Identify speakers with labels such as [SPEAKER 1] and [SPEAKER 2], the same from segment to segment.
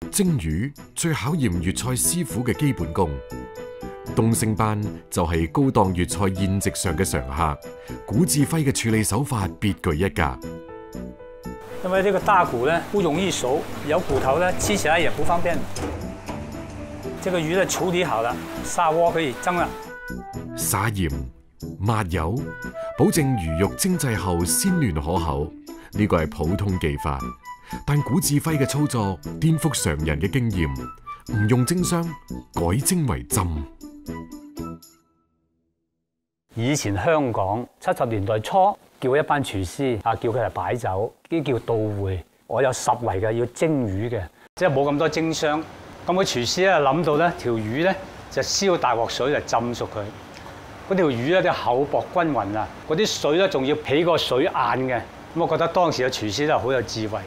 [SPEAKER 1] 蒸魚最考驗粵菜師傅嘅基本功。東星斑就係高檔粵菜宴席上嘅常客，古志輝嘅處理手法別具一格。
[SPEAKER 2] 因為呢個大骨呢不容易熟，有骨頭呢吃起來也不方便。這個魚呢處理好了，砂鍋可以蒸啦。
[SPEAKER 1] 撒鹽、抹油，保證魚肉蒸製後鮮嫩可口。呢個係普通技法，但古志輝嘅操作顛覆常人嘅經驗，唔用蒸箱，改蒸為浸。
[SPEAKER 2] 以前香港70年代初叫一班廚師叫佢嚟擺酒，呢叫到會。我有10圍嘅要蒸魚嘅，即係冇咁多蒸箱。咁個廚師咧諗到咧條魚咧就燒大鑊水嚟浸熟佢。嗰條魚咧啲厚薄均勻啊，嗰啲水咧仲要比個水硬嘅。咁我覺得當時嘅廚師咧好有智慧。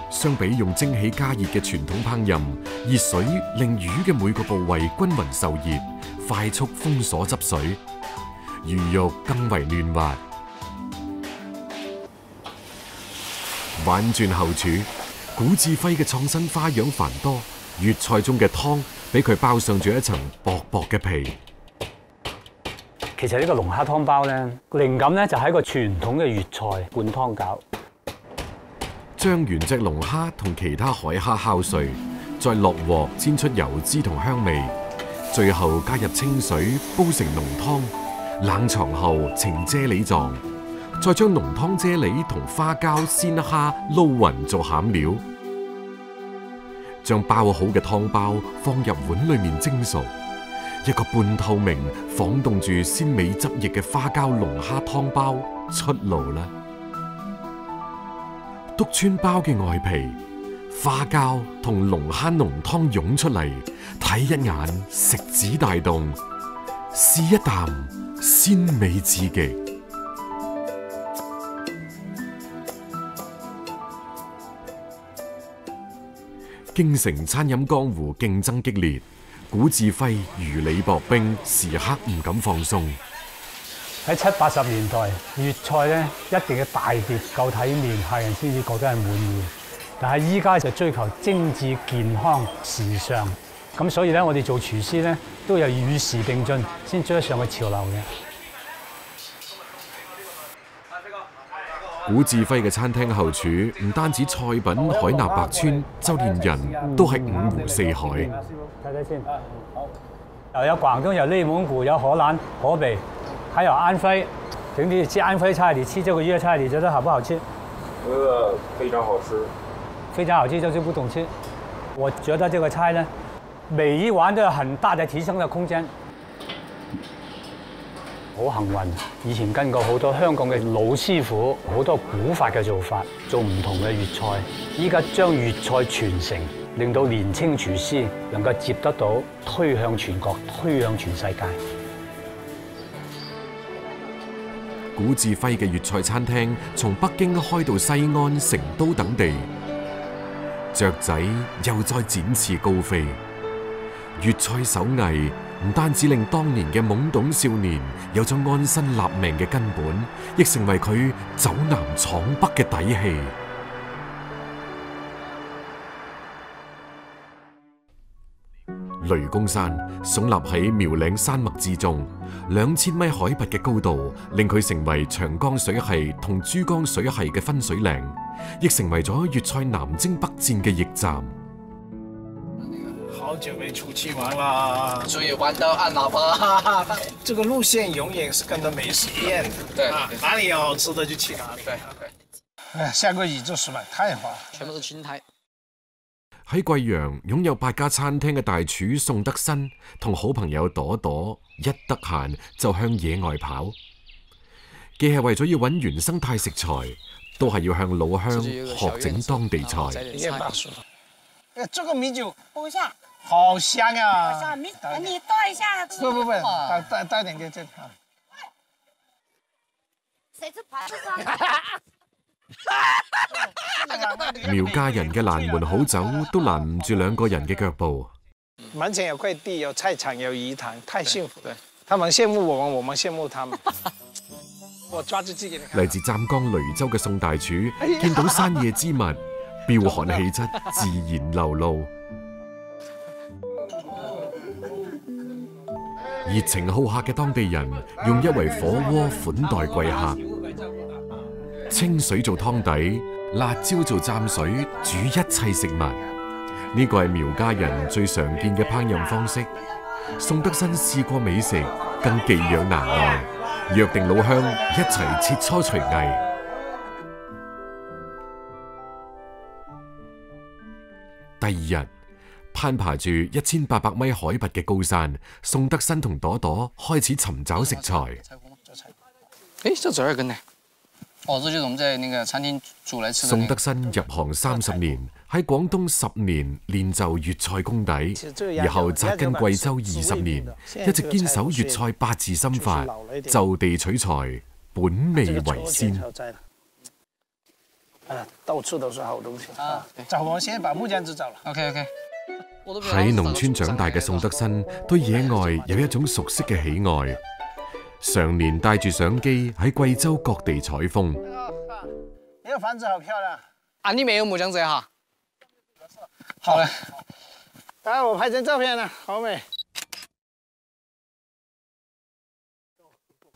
[SPEAKER 1] 相比用蒸起加熱嘅傳統烹飪，熱水令魚嘅每個部位均勻受熱，快速封鎖汁水，魚肉更為嫩滑。玩轉後廚，古志輝嘅創新花樣繁多，粵菜中嘅湯俾佢包上住一層薄薄嘅皮。
[SPEAKER 2] 其實呢個龍蝦湯包咧，靈感咧就喺個傳統嘅粵菜灌湯餃。
[SPEAKER 1] 將原隻龍蝦同其他海蝦敲碎，再落鑊煎出油脂同香味，最後加入清水煲成濃湯，冷藏後呈啫喱狀，再將濃湯啫喱同花膠、鮮蝦撈勻做餡料，將包好嘅湯包放入碗裏面蒸熟，一個半透明、晃動住鮮美汁液嘅花膠龍蝦湯包出爐啦！篤穿包嘅外皮，花膠同龍蝦濃湯湧出嚟，睇一眼食指大動，試一啖鮮美至極。京城餐飲江湖競爭激烈，古志輝如履薄冰，時刻唔敢放鬆。
[SPEAKER 2] 喺70、80年代，粵菜咧一定要大碟夠體面，客人先至覺得係滿意。但係依家就追求精緻、健康、時尚，咁所以咧我哋做廚師咧都有與時並進，先追得上個潮流嘅。
[SPEAKER 1] 古志輝嘅餐廳後廚唔單止菜品海納百川，就連人都係五湖四海。
[SPEAKER 2] 睇睇先，有廣東，有內蒙古，有荷蘭、河北。還有安徽，等你吃安徽菜，你吃這個粵菜，你覺得好不好吃？
[SPEAKER 3] 非常好吃。
[SPEAKER 2] 非常好吃就是不懂吃。我覺得這個菜呢，每一碗都有很大的提升的空間。好幸運，以前跟過好多香港嘅老師傅，好多古法嘅做法，做唔同嘅粵菜。依家將粵菜傳承，令到年輕廚師能夠接得到，推向全國，推向全世界。
[SPEAKER 1] 古志輝嘅粵菜餐廳從北京開到西安、成都等地，雀仔又再展翅高飛。粵菜手藝唔單止令當年嘅懵懂少年有咗安身立命嘅根本，亦成為佢走南闖北嘅底氣。雷公山聳立喺苗嶺山脈之中，2000米海拔嘅高度，令佢成為長江水系同珠江水系嘅分水嶺，亦成為咗粵菜南征北戰嘅驛站。
[SPEAKER 4] 好久沒出去玩啦，
[SPEAKER 5] 所以玩到按喇叭。
[SPEAKER 4] 這個路線永遠是跟着美食變的。
[SPEAKER 5] 對，
[SPEAKER 4] 哪裡有好吃的就去哪裡。
[SPEAKER 5] 對。
[SPEAKER 4] 哎，下個宇宙石板太好了，
[SPEAKER 5] 全部是青苔。
[SPEAKER 1] 喺貴陽擁有8家餐廳嘅大廚宋德新同好朋友朵朵一得閒就向野外跑，既係為咗要揾原生態食材，都係要向老鄉學整當地菜。
[SPEAKER 4] 這個米酒
[SPEAKER 6] 補一下，
[SPEAKER 4] 好香啊！
[SPEAKER 6] 補一下米，你倒一下。
[SPEAKER 4] 不，帶點給這。
[SPEAKER 6] 誰是盤子上？
[SPEAKER 1] 苗家人嘅蘭門好酒都攔唔住兩個人嘅腳步。
[SPEAKER 4] 門前有塊地，有菜場，有魚塘，太幸福了。他們羨慕我們，我們羨慕他們。我抓住自己。
[SPEAKER 1] 嚟自湛江雷州嘅宋大廚見到山野之物，彪悍氣質自然流露。熱情好客嘅當地人用一圍火鍋款待貴客，清水做湯底，辣椒做蘸水，煮一切食物。呢個係苗家人最常見嘅烹飪方式。宋德新試過美食，更寄養難耐，約定老鄉一齊切磋廚藝。第二日，攀爬住1800米海拔嘅高山，宋德新同朵朵開始尋找食材。
[SPEAKER 5] 誒，這12根呢？哦，這就是我們在那個餐廳煮來吃的。
[SPEAKER 1] 宋德新入行30年，喺廣東10年練就粵菜功底，然後扎根貴州20年，一直堅守粵菜8字心法，就地取材，本味為先。
[SPEAKER 4] 到處都是好東西啊！找我先把木匠子找了。
[SPEAKER 5] OK。
[SPEAKER 1] 喺農村長大嘅宋德新對野外有一種熟悉嘅喜愛，常年帶住相機喺貴州各地採風。
[SPEAKER 4] 呢個房子好漂亮
[SPEAKER 5] 啊！你沒有木匠子哈？好嘞，
[SPEAKER 4] 待會我拍張照片啦，好美。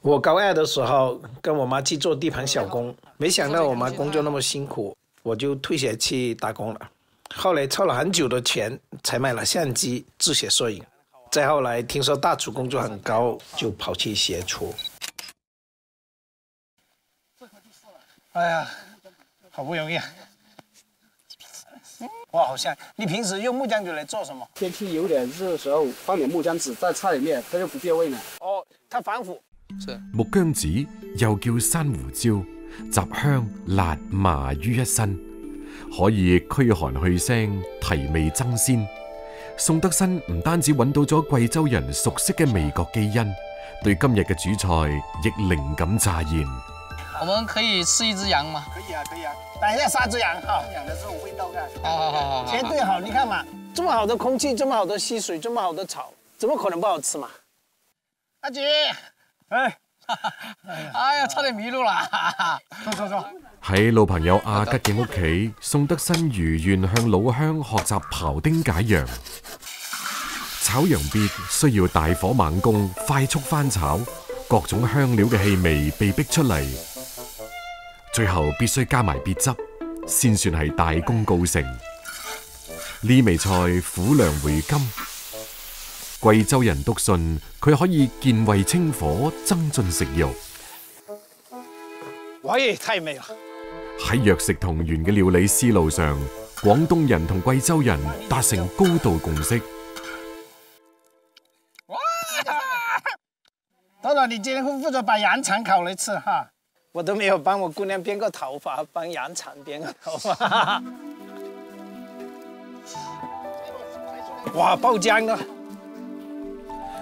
[SPEAKER 4] 我高2的時候，跟我媽去做地盤小工，沒想到我媽工作那麼辛苦，我就退學去打工了。後來湊了很久的錢，才買了相機，自學攝影。再後來聽說大廚工作很高，就跑去學廚。哎呀，好不容易啊！哇，好香！你平時用木姜子來做什麼？
[SPEAKER 7] 天氣有點熱的時候，放點木姜子在菜裡面，它就不變味了。
[SPEAKER 4] 哦，它防腐。
[SPEAKER 1] 木姜子又叫山胡椒，集香、辣、麻於一身，可以驅寒去腥、提味增鮮。宋德新唔單止揾到咗貴州人熟悉嘅味覺基因，對今日嘅主菜亦靈感乍現。
[SPEAKER 5] 我們可以吃一隻羊嗎？
[SPEAKER 4] 可以啊，可以啊。等一下殺隻羊哈，養的時候味道看。
[SPEAKER 5] 好。
[SPEAKER 4] 絕對好，你看嘛，這麼好的空氣，這麼好的溪水，這麼好的草，怎麼可能不好吃嘛？阿姐，
[SPEAKER 5] 哎呀，差點迷路啦！坐。
[SPEAKER 1] 喺老朋友阿吉嘅屋企，宋德新如願向老鄉學習庖丁解羊。炒羊必需要大火猛攻，快速翻炒，各種香料嘅氣味被逼出嚟，最後必須加埋別汁，先算係大功告成。呢味菜苦涼回甘，貴州人篤信佢可以健胃清火，增進食慾。
[SPEAKER 4] 喂，太美啦！
[SPEAKER 1] 喺藥食同源嘅料理思路上，廣東人同貴州人達成高度共識。
[SPEAKER 4] 朵朵，你今天會負責把羊腸烤嚟吃哈？我都沒有幫我姑娘編過頭髮，幫羊腸編個頭髮。哇，爆漿啊！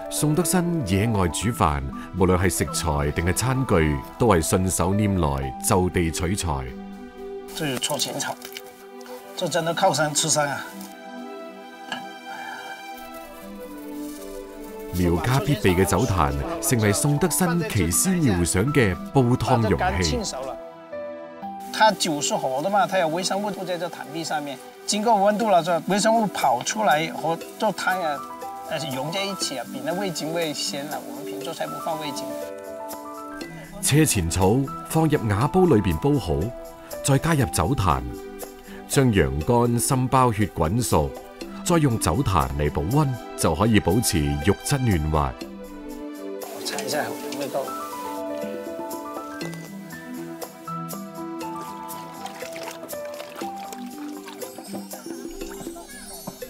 [SPEAKER 1] 宋德新野外煮飯，無論係食材定係餐具，都係順手拈來，就地取材。
[SPEAKER 4] 這有搓前草，這真的靠山吃山啊！
[SPEAKER 1] 苗家必備嘅酒壇，成為宋德新奇思妙想嘅煲湯容器。
[SPEAKER 4] 它酒是活的嘛，它有微生物在這壇壁上面，經過溫度了之後，微生物跑出來和做湯啊，融在一起啊，比那味精味鮮啦。我們平做菜不放味精。
[SPEAKER 1] 車前草放入瓦煲裏邊煲好，再加入酒壇，將羊肝、心包血滾熟。再用酒壇嚟保溫，就可以保持肉質嫩滑。
[SPEAKER 4] 我嘗一下有味道。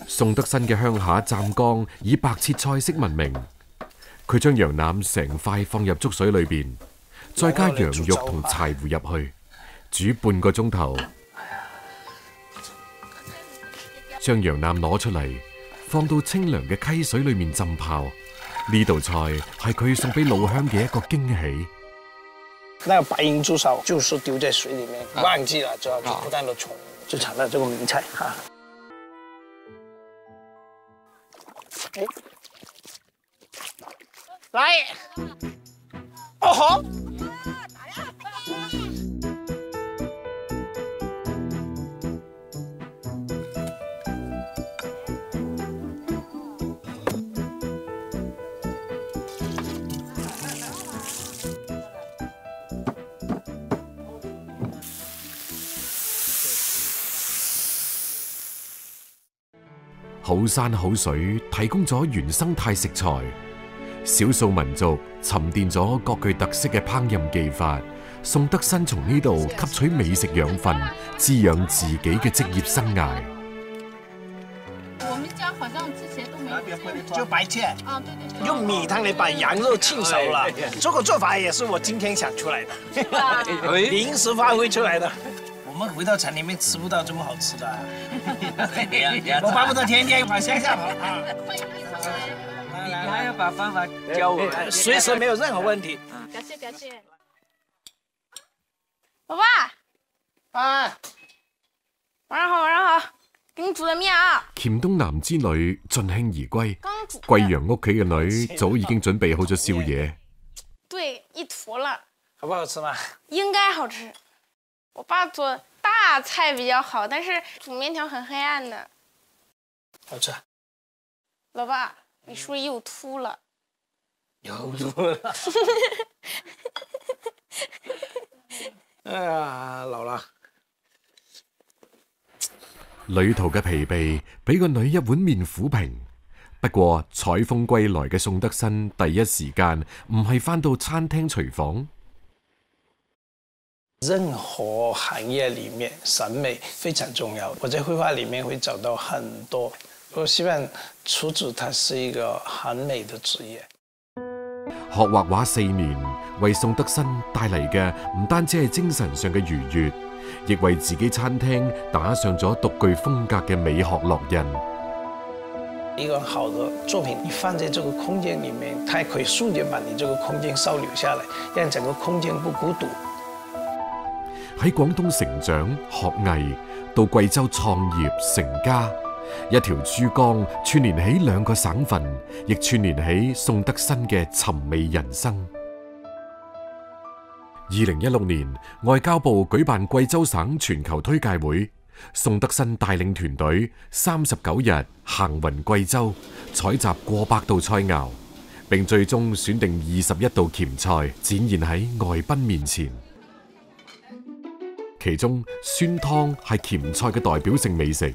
[SPEAKER 1] 宋德新嘅鄉下湛江以白切菜式聞名，佢將羊腩成塊放入粥水裏邊，再加羊肉同柴胡入去，煮半個鐘頭。將羊腩攞出嚟，放到清涼嘅溪水裏面浸泡。呢道菜係佢送俾老鄉嘅一個驚喜。
[SPEAKER 4] 那個白銀豬手就是丟在水裡面，忘記了，就要不斷的沖，就成了這個名菜哈。來，哦好。
[SPEAKER 1] 好山好水提供咗原生態食材，少數民族沉澱咗各具特色嘅烹飪技法。宋德新從呢度吸取美食養分，滋養自己嘅職業生涯。
[SPEAKER 6] 我們家好像之前都沒有，
[SPEAKER 4] 就白切
[SPEAKER 6] 啊，對對對，
[SPEAKER 4] 用米湯嚟把羊肉浸熟了。這個做法也是我今天想出來的，臨時發揮出來的。我們回到廠裏面吃不到這麼好吃的，我巴不得天天往鄉下跑啊！
[SPEAKER 8] 你還要把方法教我，
[SPEAKER 4] 隨時沒有任何問題。
[SPEAKER 6] 感謝感謝。老爸，
[SPEAKER 4] 啊，
[SPEAKER 6] 晚上好，晚上好，給你煮的麵啊。
[SPEAKER 1] 黔東南之旅盡興而歸，
[SPEAKER 6] 剛煮。
[SPEAKER 1] 貴陽屋企嘅女早已經準備好咗宵夜。
[SPEAKER 6] 對，一坨了。
[SPEAKER 4] 好不好吃嘛？
[SPEAKER 6] 應該好吃。我爸做大菜比較好，但是煮麵條很黑暗的。
[SPEAKER 4] 好吃。
[SPEAKER 6] 老爸，你是不是又禿了？
[SPEAKER 4] 又禿了。哎呀，老啦！
[SPEAKER 1] 旅途嘅疲憊俾個女一碗麵撫平。不過採風歸來嘅宋德新第一時間唔係返到餐廳廚房。
[SPEAKER 4] 任何行業裏面，審美非常重要。我在繪畫裏面會找到很多。我希望廚子它是一個很美的職業。
[SPEAKER 1] 學畫畫4年，為宋德新帶嚟嘅唔單止係精神上嘅愉悅，亦為自己餐廳打上咗獨具風格嘅美學烙印。
[SPEAKER 4] 一個好的作品，你放在這個空間裡面，它可以瞬間把你這個空間收留下來，讓整個空間不孤獨。
[SPEAKER 1] 喺廣東成長學藝，到貴州創業成家。一條珠江串連起2個省份，亦串連起宋德新嘅尋味人生。2016年，外交部舉辦貴州省全球推介會，宋德新帶領團隊39日行雲貴州，採集過百道菜肴，並最終選定21道黔菜展現喺外賓面前。其中酸湯係黔菜嘅代表性美食。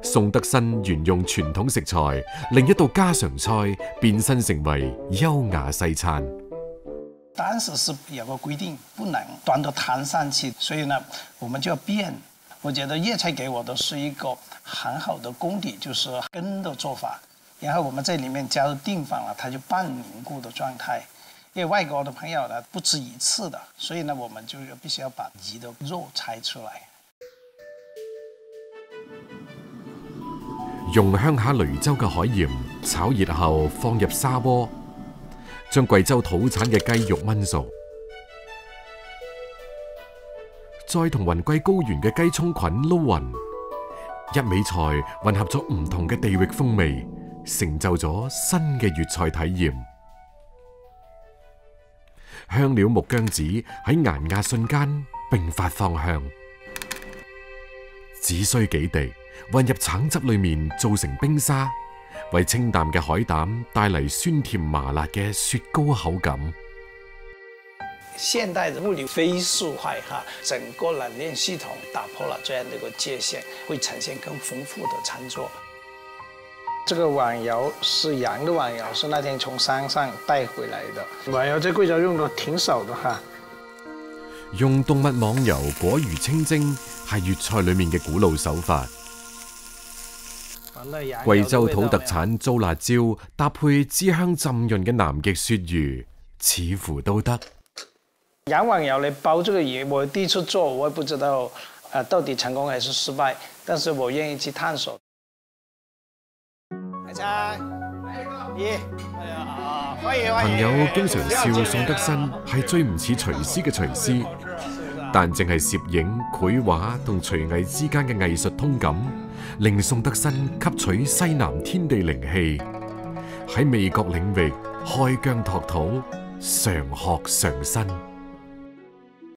[SPEAKER 1] 宋德新沿用傳統食材，另一道家常菜變身成為優雅西餐。
[SPEAKER 4] 當時是有個規定，不能端到壇上去，所以呢，我們就要變。我覺得粵菜給我的是一個很好的功底，就是羹的做法。然後我們在裡面加入定放了，它就半凝固的狀態。因為外國的朋友呢不止一次的，所以呢，我們就必須要把魚的肉拆出來。
[SPEAKER 1] 用鄉下雷州嘅海鹽炒熱後放入砂鍋，將貴州土產嘅雞肉燜熟，再同雲貴高原嘅雞葱菌撈勻，一味菜混合咗唔同嘅地域風味，成就咗新嘅粵菜體驗。香料木薑子喺研壓瞬間迸發芳香，只需幾滴。混入橙汁裏面做成冰沙，為清淡嘅海膽帶嚟酸甜麻辣嘅雪糕口感。
[SPEAKER 4] 現代的物流飛速化哈，整個冷鏈系統打破了這樣的一個界限，會呈現更豐富的餐桌。這個碗窯是羊的碗窯，是那天從山上帶回來的。碗窯在貴州用的挺少的哈。
[SPEAKER 1] 用動物網油果魚清蒸係粵菜裏面嘅古老手法。貴州土特產糟辣椒搭配脂香浸潤嘅南極鱈魚，似乎都得。
[SPEAKER 4] 羊網窯嚟包這個魚，我第一次做，我也不知道到底成功還是失敗，但是我願意去探索。
[SPEAKER 1] 朋友經常笑宋德新係最唔似廚師嘅廚師，但淨係攝影、繪畫同廚藝之間嘅藝術通感，令宋德新吸取西南天地靈氣，喺味覺領域開疆拓土，常學常新。